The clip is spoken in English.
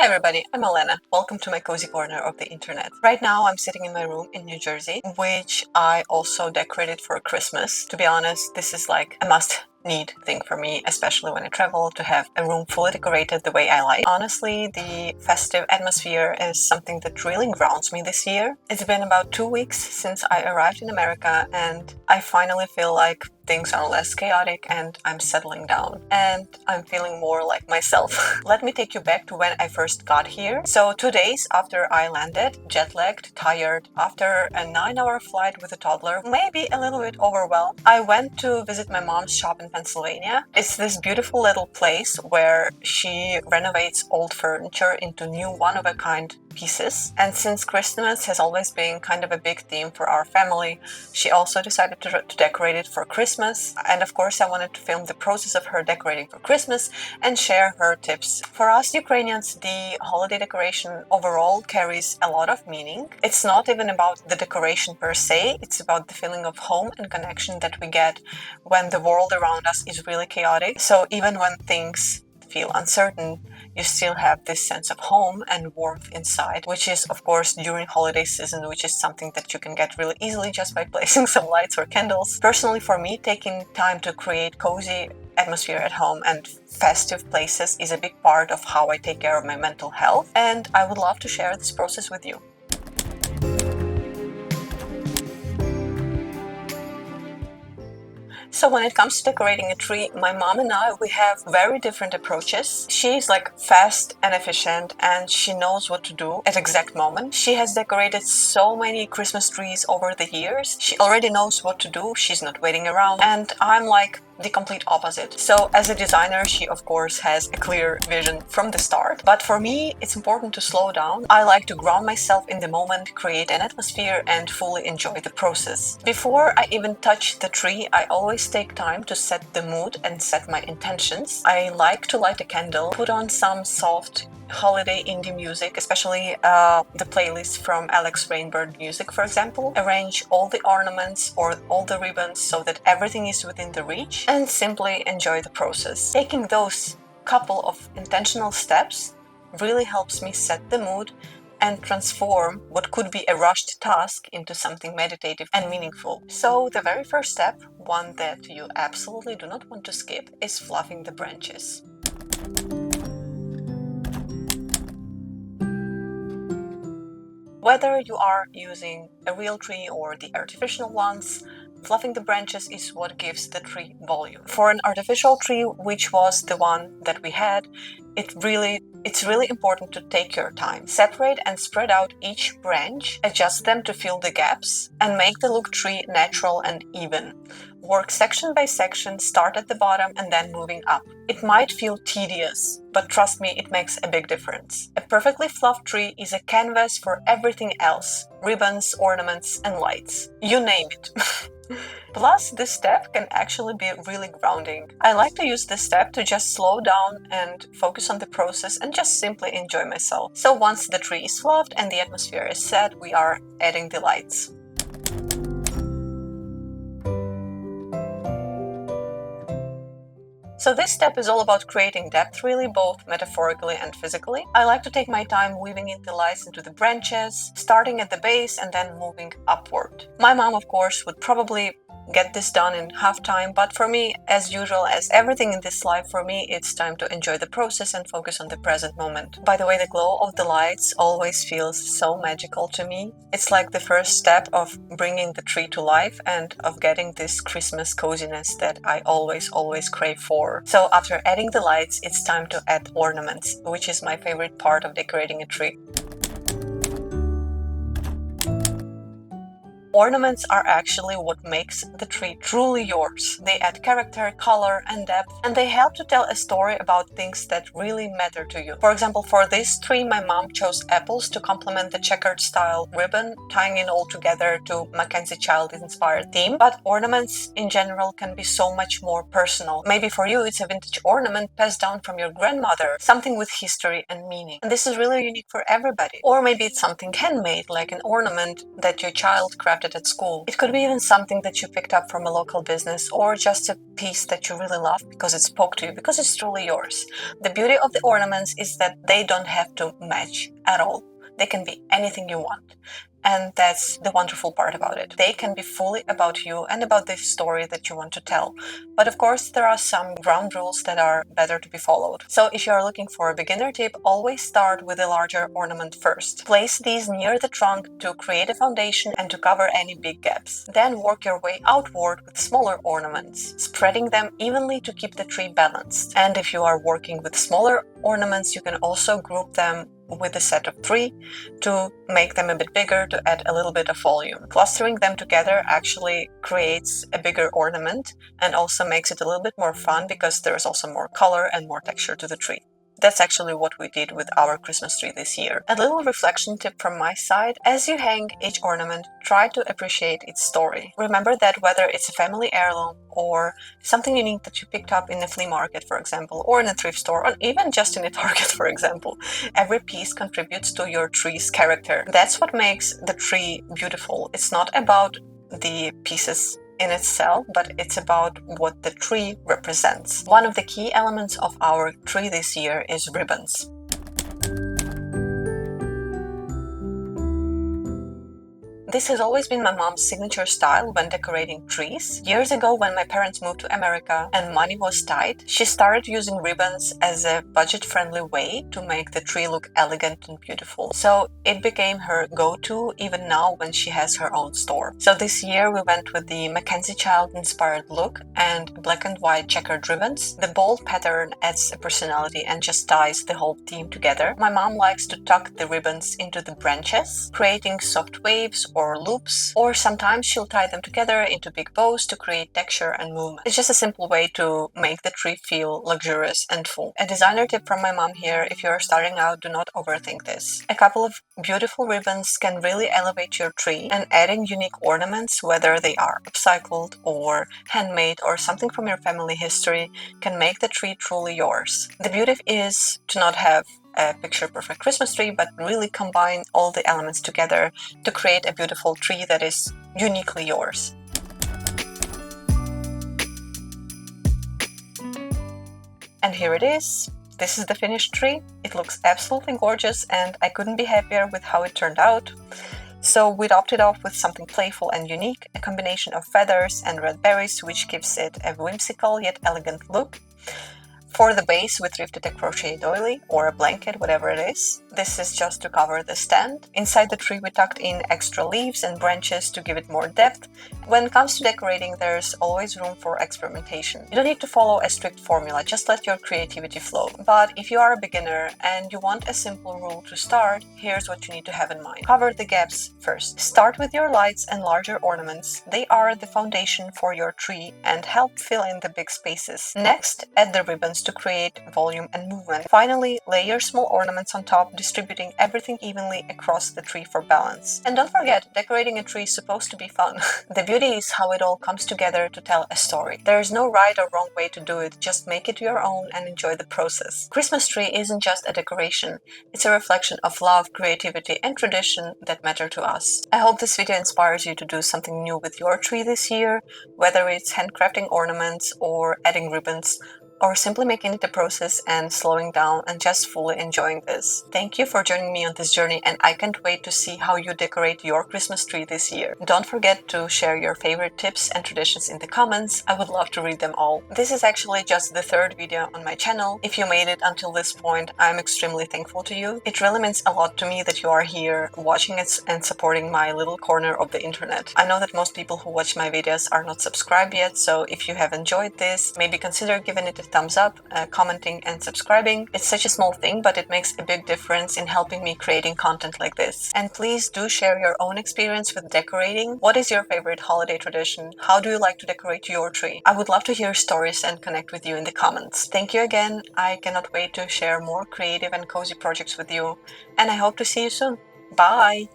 everybody, I'm Elena. Welcome to my cozy corner of the internet. Right now I'm sitting in my room in New Jersey, which I also decorated for Christmas. To be honest, this is like a must-need thing for me, especially when I travel, to have a room fully decorated the way I like. Honestly, the festive atmosphere is something that really grounds me this year. It's been about 2 weeks since I arrived in America, and I finally feel like things are less chaotic and I'm settling down and I'm feeling more like myself. Let me take you back to when I first got here. So 2 days after I landed, jet-lagged, tired, after a 9-hour flight with a toddler, maybe a little bit overwhelmed, I went to visit my mom's shop in Pennsylvania. It's this beautiful little place where she renovates old furniture into new one-of-a-kind pieces. And since Christmas has always been kind of a big theme for our family, she also decided to decorate it for Christmas. And of course, I wanted to film the process of her decorating for Christmas and share her tips. For us Ukrainians, the holiday decoration overall carries a lot of meaning. It's not even about the decoration per se, it's about the feeling of home and connection that we get when the world around us is really chaotic. So even when things feel uncertain, you still have this sense of home and warmth inside, which is of course during holiday season, which is something that you can get really easily just by placing some lights or candles. Personally, for me, taking time to create cozy atmosphere at home and festive places is a big part of how I take care of my mental health, and I would love to share this process with you. So when it comes to decorating a tree, my mom and I, we have very different approaches. She's like fast and efficient, and she knows what to do at exact moment. She has decorated so many Christmas trees over the years. She already knows what to do. She's not waiting around. And I'm like the complete opposite. So as a designer, she of course has a clear vision from the start. But for me, it's important to slow down. I like to ground myself in the moment, create an atmosphere, and fully enjoy the process. Before I even touch the tree, I always take time to set the mood and set my intentions. I like to light a candle, put on some soft holiday indie music, especially the playlist from Alex Rainbird Music, for example. Arrange all the ornaments or all the ribbons so that everything is within the reach, and simply enjoy the process. Taking those couple of intentional steps really helps me set the mood and transform what could be a rushed task into something meditative and meaningful. So the very first step, one that you absolutely do not want to skip, is fluffing the branches. Whether you are using a real tree or the artificial ones, fluffing the branches is what gives the tree volume. For an artificial tree, which was the one that we had, it's really important to take your time. Separate and spread out each branch, adjust them to fill the gaps, and make the look tree natural and even. Work section by section, start at the bottom and then moving up. It might feel tedious, but trust me, it makes a big difference. A perfectly fluffed tree is a canvas for everything else: ribbons, ornaments, and lights. You name it. Plus, this step can actually be really grounding. I like to use this step to just slow down and focus on the process and just simply enjoy myself. So once the tree is fluffed and the atmosphere is set, we are adding the lights. So this step is all about creating depth, really, both metaphorically and physically. I like to take my time weaving in the lights into the branches, starting at the base and then moving upward. My mom, of course, would probably get this done in half time, but for me, as usual, as everything in this life, for me, it's time to enjoy the process and focus on the present moment. By the way, the glow of the lights always feels so magical to me. It's like the first step of bringing the tree to life and of getting this Christmas coziness that I always crave for. So after adding the lights, it's time to add ornaments, which is my favorite part of decorating a tree. Ornaments are actually what makes the tree truly yours. They add character, color, and depth, and they help to tell a story about things that really matter to you. For example, for this tree, my mom chose apples to complement the checkered style ribbon, tying it all together to Mackenzie-Childs-inspired theme. But ornaments in general can be so much more personal. Maybe for you, it's a vintage ornament passed down from your grandmother, something with history and meaning. And this is really unique for everybody. Or maybe it's something handmade, like an ornament that your child crafted crafted at school. It could be even something that you picked up from a local business, or just a piece that you really love because it spoke to you, because it's truly yours. The beauty of the ornaments is that they don't have to match at all. They can be anything you want. And that's the wonderful part about it. They can be fully about you and about the story that you want to tell. But of course, there are some ground rules that are better to be followed. So if you are looking for a beginner tip, always start with a larger ornament first. Place these near the trunk to create a foundation and to cover any big gaps. Then work your way outward with smaller ornaments, spreading them evenly to keep the tree balanced. And if you are working with smaller ornaments, you can also group them with a set of 3 to make them a bit bigger, to add a little bit of volume. Clustering them together actually creates a bigger ornament and also makes it a little bit more fun because there's also more color and more texture to the tree. That's actually what we did with our Christmas tree this year. A little reflection tip from my side: as you hang each ornament, try to appreciate its story. Remember that whether it's a family heirloom or something unique that you picked up in a flea market, for example, or in a thrift store, or even just in a Target, for example, every piece contributes to your tree's character. That's what makes the tree beautiful. It's not about the pieces in itself, but it's about what the tree represents. One of the key elements of our tree this year is ribbons. This has always been my mom's signature style when decorating trees. Years ago, when my parents moved to America and money was tight, she started using ribbons as a budget-friendly way to make the tree look elegant and beautiful. So it became her go-to even now when she has her own store. So this year we went with the Mackenzie-Childs-inspired look and black and white checkered ribbons. The bold pattern adds a personality and just ties the whole theme together. My mom likes to tuck the ribbons into the branches, creating soft waves or loops, or sometimes she'll tie them together into big bows to create texture and movement. It's just a simple way to make the tree feel luxurious and full. A designer tip from my mom here: if you are starting out, do not overthink this. A couple of beautiful ribbons can really elevate your tree, and adding unique ornaments, whether they are upcycled or handmade or something from your family history, can make the tree truly yours. The beauty is to not have a picture-perfect Christmas tree, but really combine all the elements together to create a beautiful tree that is uniquely yours. And here it is. This is the finished tree. It looks absolutely gorgeous, and I couldn't be happier with how it turned out. So we topped it off with something playful and unique, a combination of feathers and red berries, which gives it a whimsical yet elegant look. For the base, we thrifted a crochet doily or a blanket, whatever it is. This is just to cover the stand. Inside the tree, we tucked in extra leaves and branches to give it more depth. When it comes to decorating, there's always room for experimentation. You don't need to follow a strict formula, just let your creativity flow. But if you are a beginner and you want a simple rule to start, here's what you need to have in mind. Cover the gaps first. Start with your lights and larger ornaments. They are the foundation for your tree and help fill in the big spaces. Next, add the ribbons to create volume and movement. Finally, layer small ornaments on top, distributing everything evenly across the tree for balance. And don't forget, decorating a tree is supposed to be fun. The beauty is how it all comes together to tell a story. There is no right or wrong way to do it, just make it your own and enjoy the process. Christmas tree isn't just a decoration, it's a reflection of love, creativity, and tradition that matter to us. I hope this video inspires you to do something new with your tree this year, whether it's handcrafting ornaments or adding ribbons, or simply making it a process and slowing down and just fully enjoying this. Thank you for joining me on this journey, and I can't wait to see how you decorate your Christmas tree this year. Don't forget to share your favorite tips and traditions in the comments. I would love to read them all. This is actually just the 3rd video on my channel. If you made it until this point, I'm extremely thankful to you. It really means a lot to me that you are here watching it and supporting my little corner of the internet. I know that most people who watch my videos are not subscribed yet, so if you have enjoyed this, maybe consider giving it a thumbs up, commenting and subscribing. It's such a small thing, but it makes a big difference in helping me creating content like this. And please do share your own experience with decorating. What is your favorite holiday tradition? How do you like to decorate your tree? I would love to hear stories and connect with you in the comments. Thank you again. I cannot wait to share more creative and cozy projects with you, and I hope to see you soon. Bye!